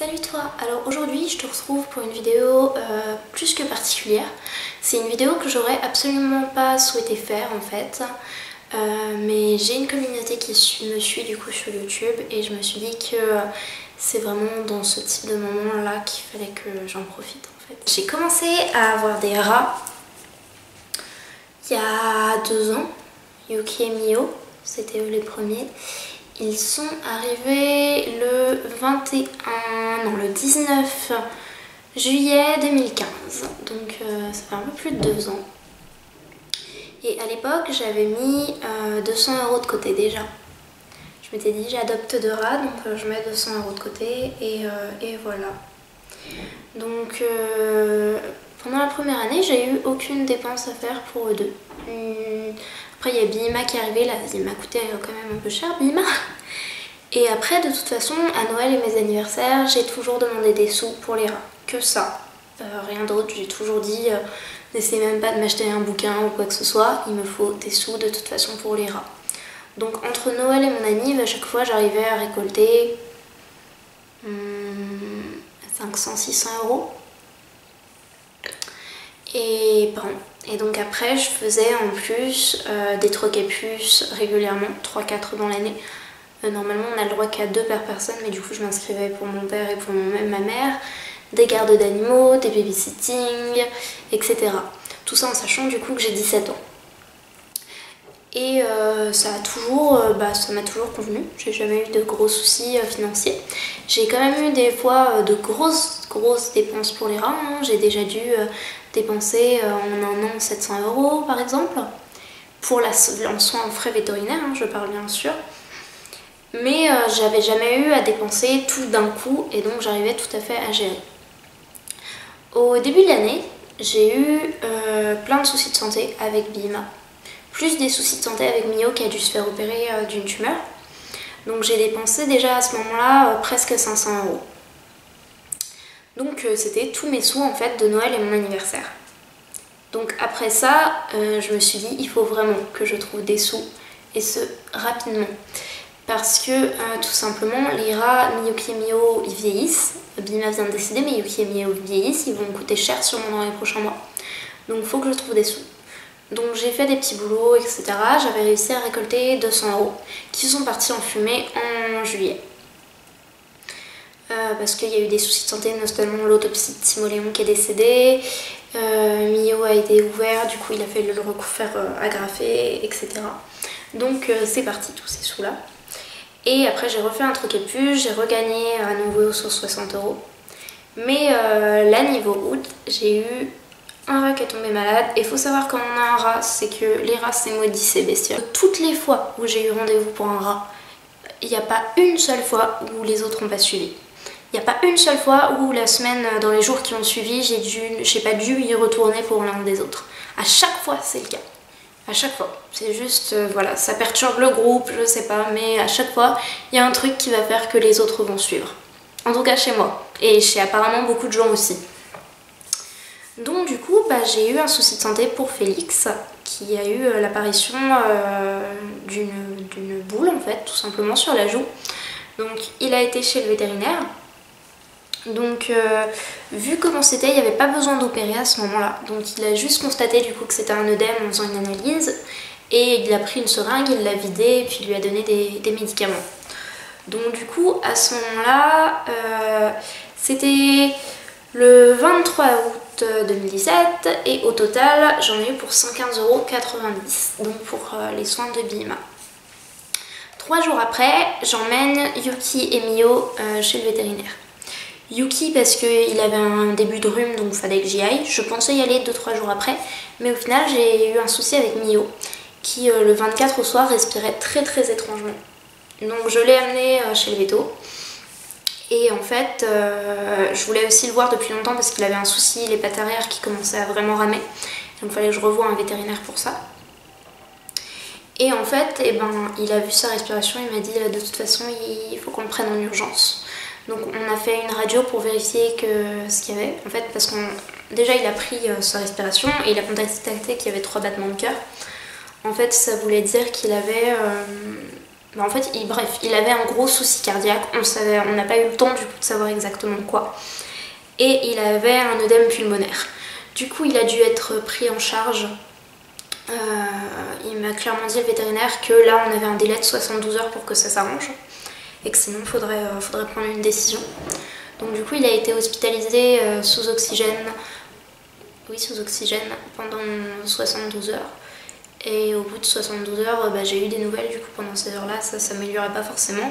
Salut toi, alors aujourd'hui je te retrouve pour une vidéo plus que particulière. C'est une vidéo que j'aurais absolument pas souhaité faire en fait, mais j'ai une communauté qui me suit du coup sur YouTube et je me suis dit que c'est vraiment dans ce type de moment là qu'il fallait que j'en profite en fait. J'ai commencé à avoir des rats il y a 2 ans, Yuki et Mio, c'était eux les premiers. Ils sont arrivés le 19 juillet 2015, donc ça fait un peu plus de 2 ans. Et à l'époque, j'avais mis 200 € de côté déjà. Je m'étais dit, j'adopte 2 rats, donc je mets 200 € de côté et voilà. Donc pendant la première année, j'ai eu aucune dépense à faire pour eux deux. Après, il y a Bima qui est arrivé, là, il m'a coûté quand même un peu cher, Bima. Et après, de toute façon, à Noël et mes anniversaires, j'ai toujours demandé des sous pour les rats. Que ça, rien d'autre. J'ai toujours dit, n'essayez même pas de m'acheter un bouquin ou quoi que ce soit, il me faut des sous de toute façon pour les rats. Donc entre Noël et mon anniv, à chaque fois, j'arrivais à récolter 500-600 €. Et donc après, je faisais en plus des trocs et puces régulièrement, 3-4 dans l'année. Normalement, on a le droit qu'à 2 par personne, mais du coup, je m'inscrivais pour mon père et pour ma mère. Des gardes d'animaux, des babysitting, etc. Tout ça en sachant du coup que j'ai 17 ans. Et ça m'a toujours convenu. J'ai jamais eu de gros soucis financiers. J'ai quand même eu des fois de grosses dépenses pour les rats. J'ai déjà dû dépenser en un an 700 € par exemple. Pour en soins en frais vétérinaires, je parle bien sûr. Mais j'avais jamais eu à dépenser tout d'un coup et donc j'arrivais tout à fait à gérer. Au début de l'année, j'ai eu plein de soucis de santé avec Bima. Plus des soucis de santé avec Mio qui a dû se faire opérer d'une tumeur. Donc j'ai dépensé déjà à ce moment-là presque 500 €. Donc c'était tous mes sous en fait de Noël et mon anniversaire. Donc après ça, je me suis dit il faut vraiment que je trouve des sous et ce rapidement. Parce que tout simplement les rats Yuki et Mio ils vieillissent. Bima vient de décéder mais Yuki et Mio vieillissent, ils vont me coûter cher sûrement dans les prochains mois. Donc il faut que je trouve des sous. Donc j'ai fait des petits boulots etc. J'avais réussi à récolter 200 € qui sont partis en fumée en juillet. Parce qu'il y a eu des soucis de santé, notamment l'autopsie de Timoléon qui est décédé. Mio a été ouvert, du coup il a fallu le refaire agrafer, etc. Donc c'est parti tous ces sous là. Et après j'ai refait un truc et plus, j'ai regagné à nouveau sur 60 €. Mais là niveau août, j'ai eu un rat qui est tombé malade. Et il faut savoir quand on a un rat, c'est que les rats c'est maudit, c'est bestial. Toutes les fois où j'ai eu rendez-vous pour un rat, il n'y a pas une seule fois où les autres n'ont pas suivi. Il n'y a pas une seule fois où la semaine, dans les jours qui ont suivi, j'ai pas dû y retourner pour l'un des autres. À chaque fois c'est le cas. À chaque fois. C'est juste, voilà, ça perturbe le groupe, je sais pas, mais à chaque fois, il y a un truc qui va faire que les autres vont suivre. En tout cas chez moi. Et chez apparemment beaucoup de gens aussi. Donc du coup, j'ai eu un souci de santé pour Félix, qui a eu l'apparition d'une boule, en fait, tout simplement sur la joue. Donc il a été chez le vétérinaire. Donc vu comment c'était, il n'y avait pas besoin d'opérer à ce moment-là. Donc il a juste constaté du coup que c'était un œdème en faisant une analyse. Et il a pris une seringue, il l'a vidée et puis il lui a donné des médicaments. Donc du coup à ce moment-là, c'était le 23 août 2017 et au total j'en ai eu pour 115,90 €, donc pour les soins de Bima. 3 jours après, j'emmène Yuki et Mio chez le vétérinaire. Yuki parce qu'il avait un début de rhume donc il fallait que j'y aille. Je pensais y aller 2-3 jours après, mais au final j'ai eu un souci avec Mio qui le 24 au soir respirait très étrangement. Donc je l'ai amené chez le véto. Et en fait, je voulais aussi le voir depuis longtemps parce qu'il avait un souci, les pattes arrière qui commençaient à vraiment ramer. Donc il fallait que je revoie un vétérinaire pour ça. Et en fait, il a vu sa respiration, il m'a dit de toute façon il faut qu'on le prenne en urgence. Donc on a fait une radio pour vérifier ce qu'il y avait. En fait, parce qu'on déjà il a pris sa respiration et il a constaté qu'il y avait 3 battements de cœur. En fait, ça voulait dire qu'il avait en fait, bref, il avait un gros souci cardiaque, on n'a pas eu le temps du coup de savoir exactement quoi. Et il avait un œdème pulmonaire. Du coup, il a dû être pris en charge. Il m'a clairement dit, le vétérinaire, que là on avait un délai de 72 heures pour que ça s'arrange et que sinon il faudrait prendre une décision. Donc du coup il a été hospitalisé sous oxygène, pendant 72 heures. Et au bout de 72 heures, j'ai eu des nouvelles du coup pendant ces heures-là, ça s'améliorait pas forcément.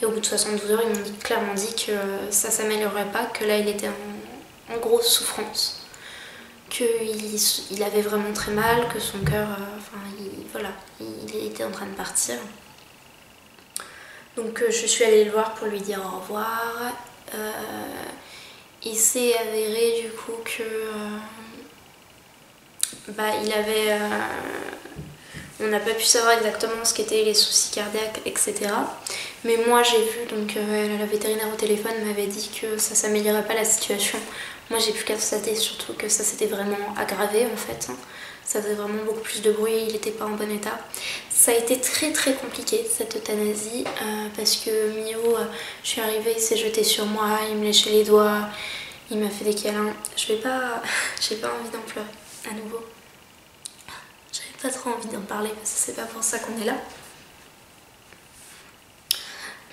Et au bout de 72 heures, ils m'ont clairement dit que ça s'améliorerait pas, que là il était en grosse souffrance. Qu'il avait vraiment très mal, que son cœur, il était en train de partir. Donc je suis allée le voir pour lui dire au revoir. Il s'est avéré du coup que il avait... on n'a pas pu savoir exactement ce qu'étaient les soucis cardiaques, etc. Mais moi j'ai vu, donc la vétérinaire au téléphone m'avait dit que ça s'améliorait pas la situation. Moi j'ai pu constater surtout que ça s'était vraiment aggravé en fait. Ça faisait vraiment beaucoup plus de bruit, il n'était pas en bon état. Ça a été très très compliqué cette euthanasie parce que Mio, je suis arrivée, il s'est jeté sur moi, il me léchait les doigts, il m'a fait des câlins. J'ai pas envie d'en pleurer à nouveau. J'avais pas trop envie d'en parler parce que c'est pas pour ça qu'on est là.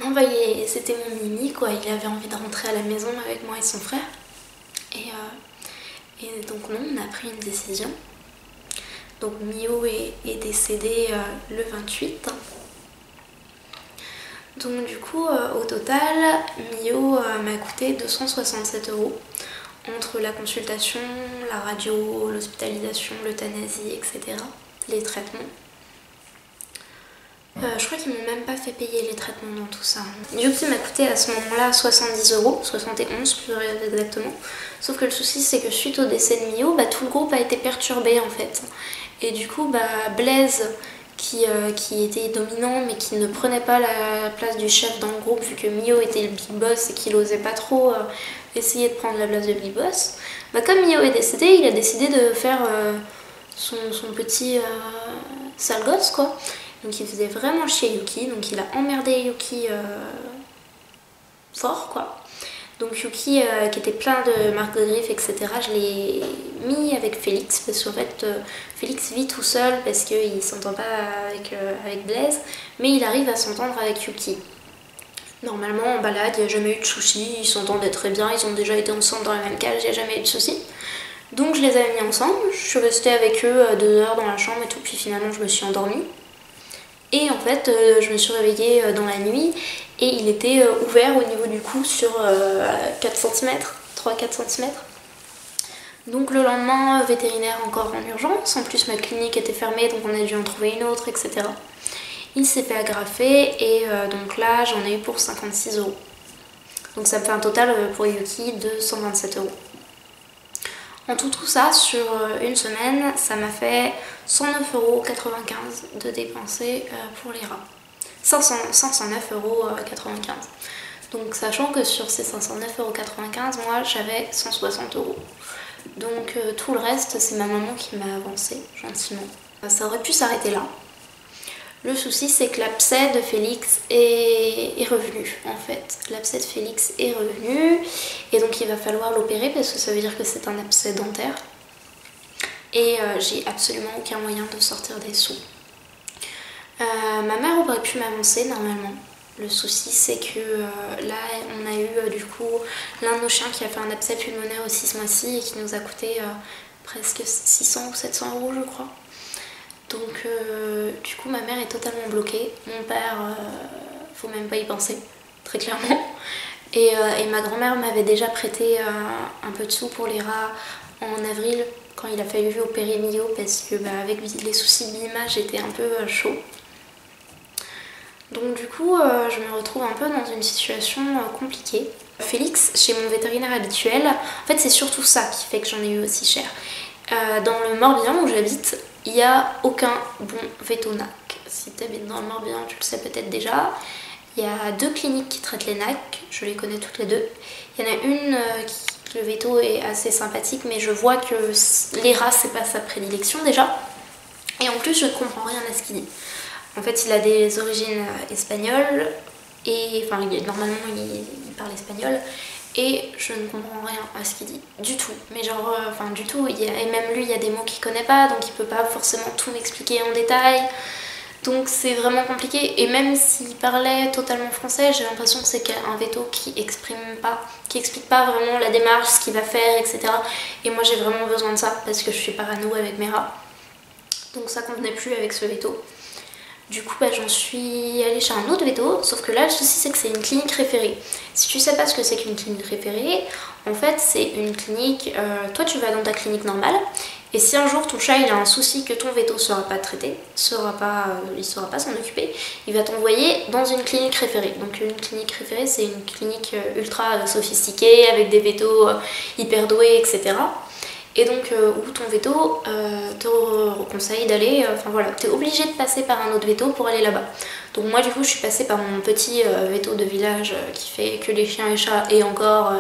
Non, c'était mon Mimi quoi, il avait envie de rentrer à la maison avec moi et son frère. Et donc non, on a pris une décision. Donc Mio est décédé le 28. Donc du coup, au total, Mio m'a coûté 267 € entre la consultation, la radio, l'hospitalisation, l'euthanasie, etc. Les traitements. Je crois qu'ils m'ont même pas fait payer les traitements dans tout ça. Yuki m'a coûté à ce moment-là 70 €, 71 plus exactement. Sauf que le souci c'est que suite au décès de Mio, tout le groupe a été perturbé en fait. Et du coup Blaise qui était dominant mais qui ne prenait pas la place du chef dans le groupe vu que Mio était le big boss et qu'il osait pas trop essayer de prendre la place de big boss. Comme Mio est décédé, il a décidé de faire son petit sale gosse quoi. Donc il faisait vraiment chier Yuki, donc il a emmerdé Yuki fort quoi. Donc Yuki qui était plein de marques de griffes etc, je l'ai mis avec Félix parce qu'en fait Félix vit tout seul parce qu'il s'entend pas avec Blaise, mais il arrive à s'entendre avec Yuki. Normalement en balade il n'y a jamais eu de soucis, ils s'entendaient très bien, ils ont déjà été ensemble dans la même cage, il n'y a jamais eu de soucis. Donc je les avais mis ensemble, je suis restée avec eux 2 heures dans la chambre et tout, puis finalement je me suis endormie. Et en fait, je me suis réveillée dans la nuit et il était ouvert au niveau du cou sur 4 cm, 3-4 cm. Donc le lendemain, vétérinaire encore en urgence, en plus ma clinique était fermée donc on a dû en trouver une autre, etc. Il s'est fait agrafer et donc là j'en ai eu pour 56 €. Donc ça me fait un total pour Yuki de 127 €. En tout ça, sur une semaine, ça m'a fait 109,95 € de dépenser pour les rats. 509,95 €. Donc sachant que sur ces 509,95 €, moi j'avais 160 €. Donc tout le reste, c'est ma maman qui m'a avancé gentiment. Ça aurait pu s'arrêter là. Le souci c'est que l'abcès de Félix est revenu en fait. L'abcès de Félix est revenu et donc il va falloir l'opérer parce que ça veut dire que c'est un abcès dentaire. Et j'ai absolument aucun moyen de sortir des sous. Ma mère aurait pu m'avancer normalement. Le souci c'est que là on a eu du coup l'un de nos chiens qui a fait un abcès pulmonaire aussi ce mois-ci et qui nous a coûté presque 600 ou 700 € je crois. Donc du coup ma mère est totalement bloquée, mon père faut même pas y penser, très clairement. Et ma grand-mère m'avait déjà prêté un peu de sous pour les rats en avril quand il a fallu opérer Mio parce que avec les soucis de l'image j'étais un peu chaud. Donc du coup je me retrouve un peu dans une situation compliquée. Félix, chez mon vétérinaire habituel, en fait c'est surtout ça qui fait que j'en ai eu aussi cher. Dans le Morbihan où j'habite, il n'y a aucun bon véto-NAC. Si tu habites dans le Morbihan, tu le sais peut-être déjà. Il y a 2 cliniques qui traitent les NAC, je les connais toutes les deux. Il y en a une le véto est assez sympathique, mais je vois que les rats, c'est pas sa prédilection déjà. Et en plus, je ne comprends rien à ce qu'il dit. En fait il a des origines espagnoles et enfin normalement il parle espagnol et je ne comprends rien à ce qu'il dit du tout, mais genre enfin du tout, et même lui il y a des mots qu'il connaît pas donc il peut pas forcément tout m'expliquer en détail. Donc c'est vraiment compliqué, et même s'il parlait totalement français, j'ai l'impression que c'est un veto qui explique pas vraiment la démarche, ce qu'il va faire, etc. Et moi j'ai vraiment besoin de ça parce que je suis parano avec mes rats. Donc ça convenait plus avec ce veto. Du coup j'en suis allée chez un autre veto, sauf que là le souci c'est que c'est une clinique référée. Si tu sais pas ce que c'est qu'une clinique référée, en fait c'est une clinique, toi tu vas dans ta clinique normale, et si un jour ton chat il a un souci que ton veto sera pas traité, il saura pas s'en occuper, il va t'envoyer dans une clinique référée. Donc une clinique référée c'est une clinique ultra sophistiquée avec des vétos hyper doués, etc. Et donc où ton veto te conseille d'aller, enfin voilà, t'es obligé de passer par un autre veto pour aller là-bas. Donc moi du coup je suis passée par mon petit veto de village qui fait que les chiens et chats et encore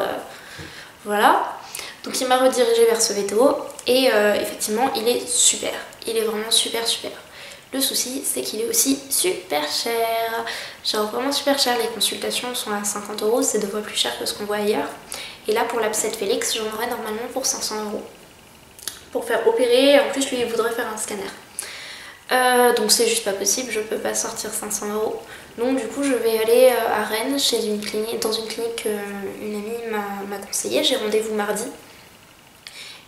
voilà. Donc il m'a redirigée vers ce veto et effectivement il est super, il est vraiment super. Le souci c'est qu'il est aussi super cher, genre vraiment super cher, les consultations sont à 50 €, c'est 2 fois plus cher que ce qu'on voit ailleurs. Et là pour l'abcès de Félix j'en aurais normalement pour 500 € pour faire opérer, en plus lui il voudrait faire un scanner. Donc c'est juste pas possible, je peux pas sortir 500 €. Donc du coup je vais aller à Rennes dans une clinique qu'une amie m'a conseillé. J'ai rendez-vous mardi.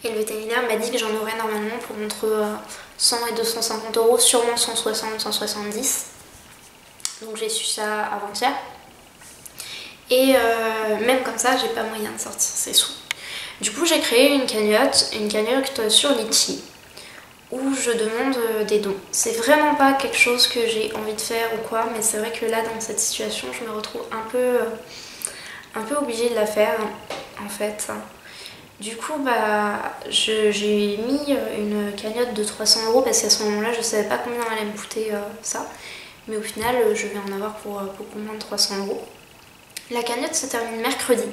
Et le vétérinaire m'a dit que j'en aurais normalement pour entre 100 et 250 €, sûrement 160, 170. Donc j'ai su ça avant-hier. Et même comme ça, j'ai pas moyen de sortir ces sous. Du coup, j'ai créé une cagnotte sur Litchi, où je demande des dons. C'est vraiment pas quelque chose que j'ai envie de faire ou quoi, mais c'est vrai que là, dans cette situation, je me retrouve un peu obligée de la faire, en fait. Du coup, j'ai mis une cagnotte de 300 € parce qu'à ce moment-là, je savais pas combien allait me coûter ça. Mais au final, je vais en avoir pour beaucoup moins de 300 €. La cagnotte se termine mercredi,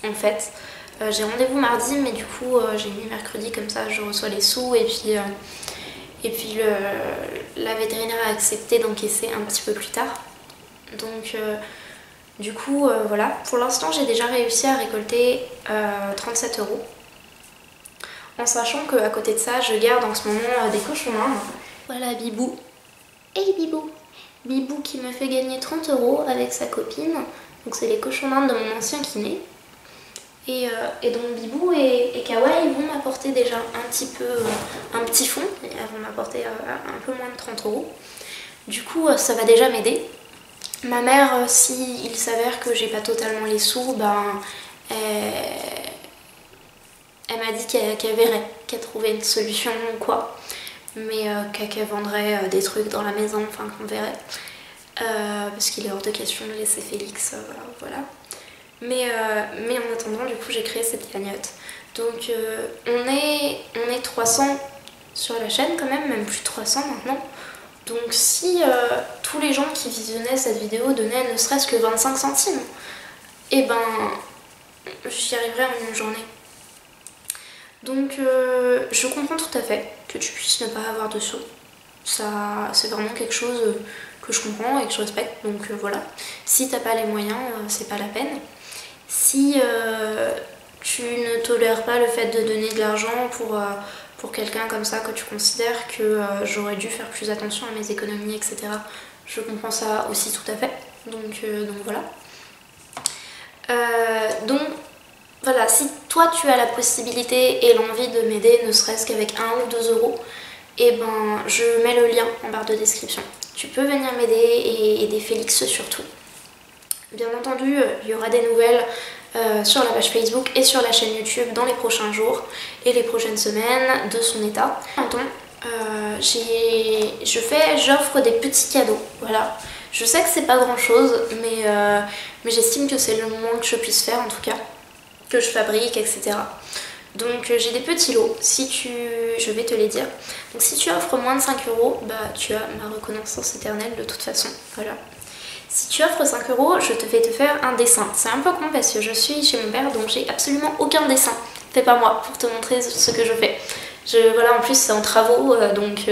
en fait. J'ai rendez-vous mardi, mais du coup, j'ai mis mercredi, comme ça, je reçois les sous. Et puis la vétérinaire a accepté d'encaisser un petit peu plus tard. Donc... du coup, voilà. Pour l'instant, j'ai déjà réussi à récolter 37 €. En sachant qu'à côté de ça, je garde en ce moment des cochons d'Inde. Voilà Bibou. Hey Bibou. Bibou qui me fait gagner 30 € avec sa copine. Donc c'est les cochons d'Inde de mon ancien kiné. Et donc Bibou et Kawa, ils vont m'apporter déjà un petit fonds. Elles vont m'apporter un peu moins de 30 €. Du coup, ça va déjà m'aider. Ma mère, s'il s'avère que j'ai pas totalement les sous, elle m'a dit qu'elle verrait, qu'elle trouvait une solution ou quoi, mais qu'elle vendrait des trucs dans la maison, enfin qu'on verrait, parce qu'il est hors de question de laisser Félix, voilà. Mais en attendant, du coup, j'ai créé cette cagnotte. Donc on est 300 sur la chaîne quand même plus de 300 maintenant. Donc si tous les gens qui visionnaient cette vidéo donnaient ne serait-ce que 25 centimes, et j'y arriverai en une journée. Donc je comprends tout à fait que tu puisses ne pas avoir de sous. Ça, c'est vraiment quelque chose que je comprends et que je respecte. Donc voilà. Si t'as pas les moyens, c'est pas la peine. Si tu ne tolères pas le fait de donner de l'argent pour quelqu'un comme ça que tu considères que j'aurais dû faire plus attention à mes économies, etc. Je comprends ça aussi tout à fait. Donc voilà. Donc voilà, si toi tu as la possibilité et l'envie de m'aider, ne serait-ce qu'avec 1 ou 2 €, et je mets le lien en barre de description. Tu peux venir m'aider et aider Félix surtout. Bien entendu, il y aura des nouvelles sur la page Facebook et sur la chaîne YouTube dans les prochains jours et les prochaines semaines de son état. J'offre des petits cadeaux, voilà. Je sais que c'est pas grand chose, mais j'estime que c'est le moins que je puisse faire en tout cas, que je fabrique, etc. Donc j'ai des petits lots, je vais te les dire. Donc si tu offres moins de 5 €, tu as ma reconnaissance éternelle de toute façon, voilà. Si tu offres 5 €, je vais te faire un dessin. C'est un peu con parce que je suis chez mon père, donc j'ai absolument aucun dessin fait par moi pour te montrer ce que je fais. Voilà, en plus c'est en travaux, donc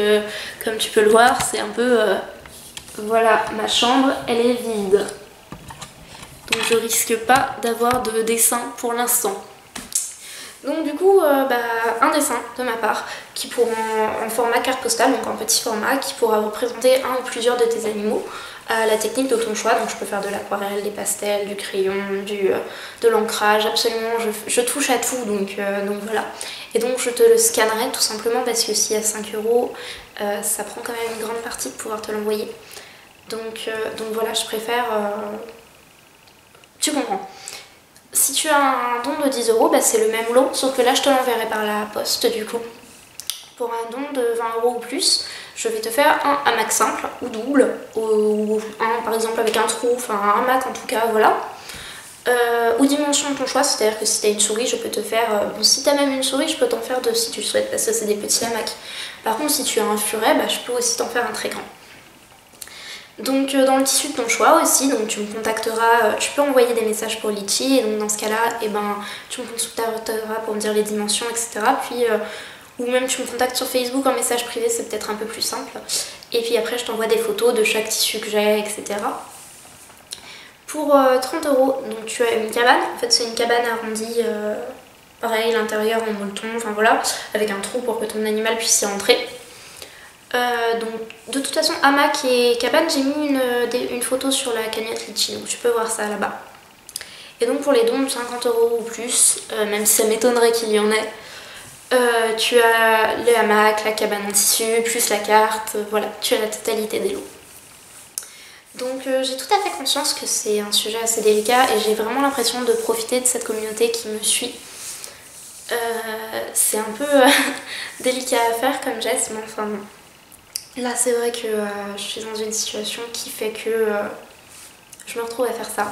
comme tu peux le voir, c'est un peu voilà, ma chambre, elle est vide. Donc je risque pas d'avoir de dessin pour l'instant. Donc du coup, un dessin de ma part qui pourra en format carte postale, donc en petit format, qui pourra représenter un ou plusieurs de tes animaux à la technique de ton choix. Donc je peux faire de l'aquarelle, des pastels, du crayon, de l'ancrage, absolument, je touche à tout, donc voilà. Et donc je te le scannerai tout simplement parce que si à 5 €, ça prend quand même une grande partie de pouvoir te l'envoyer. Donc voilà, je préfère... Tu comprends. Si tu as un don de 10 €, c'est le même lot, sauf que là je te l'enverrai par la poste du coup. Pour un don de 20 € ou plus, je vais te faire un hamac simple ou double, ou un par exemple avec un trou, enfin un hamac en tout cas, voilà. Ou dimension de ton choix, c'est-à-dire que si tu as une souris, je peux te faire... bon, si tu as même une souris, je peux t'en faire deux si tu le souhaites, parce que c'est des petits hamacs. Par contre, si tu as un furet, je peux aussi t'en faire un très grand. Donc dans le tissu de ton choix aussi, donc tu me contacteras, tu peux envoyer des messages pour Litchi, et donc dans ce cas-là, tu me contacteras pour me dire les dimensions, etc. Puis, ou même tu me contactes sur Facebook en message privé, c'est peut-être un peu plus simple. Et puis après je t'envoie des photos de chaque tissu que j'ai, etc. Pour 30 €, donc tu as une cabane, en fait c'est une cabane arrondie, pareil l'intérieur en molleton, enfin voilà, avec un trou pour que ton animal puisse y entrer. Donc de toute façon hamac et cabane, j'ai mis une photo sur la cagnotte Litchi, donc tu peux voir ça là-bas. Et donc pour les dons de 50 € ou plus, même si ça m'étonnerait qu'il y en ait, tu as le hamac, la cabane en tissu, plus la carte, voilà, tu as la totalité des lots. Donc j'ai tout à fait conscience que c'est un sujet assez délicat et j'ai vraiment l'impression de profiter de cette communauté qui me suit. C'est un peu délicat à faire comme geste, mais enfin bon. Là c'est vrai que je suis dans une situation qui fait que je me retrouve à faire ça.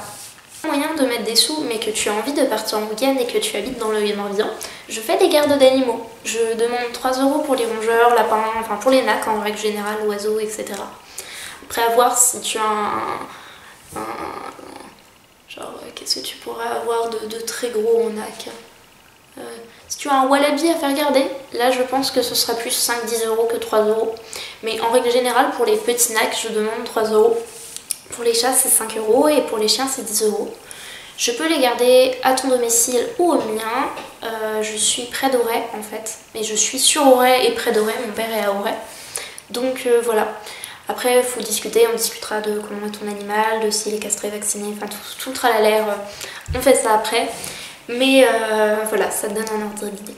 Moyen de mettre des sous mais que tu as envie de partir en week-end et que tu habites dans le Morbihan, je fais des gardes d'animaux. Je demande 3 € pour les rongeurs, lapins, enfin pour les nacs en règle générale, oiseaux, etc. Après à voir si tu as genre qu'est-ce que tu pourrais avoir de très gros en nac. Si tu as un wallaby à faire garder, là je pense que ce sera plus 5-10 € que 3 €. Mais en règle générale, pour les petits nacs, je demande 3 €. Pour les chats, c'est 5 € et pour les chiens, c'est 10 €. Je peux les garder à ton domicile ou au mien. Je suis près d'Auray en fait. Mais je suis sur Auray et près d'Auray, mon père est à Auray. Donc voilà. Après, il faut discuter, on discutera de comment est ton animal, de s'il est castré, vacciné, enfin tout le tralala, on fait ça après. Mais voilà, ça te donne un ordre d'idée.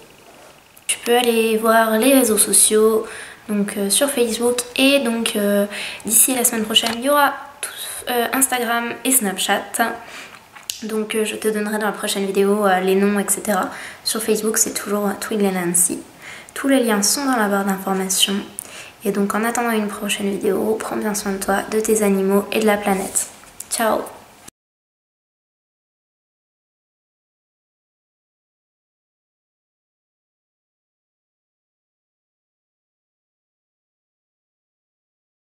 Tu peux aller voir les réseaux sociaux, donc sur Facebook, et donc d'ici la semaine prochaine, il y aura Instagram et Snapchat. Donc je te donnerai dans la prochaine vidéo les noms, etc. Sur Facebook, c'est toujours Twiggle & Nancy. Tous les liens sont dans la barre d'informations. Et donc en attendant une prochaine vidéo, prends bien soin de toi, de tes animaux et de la planète. Ciao!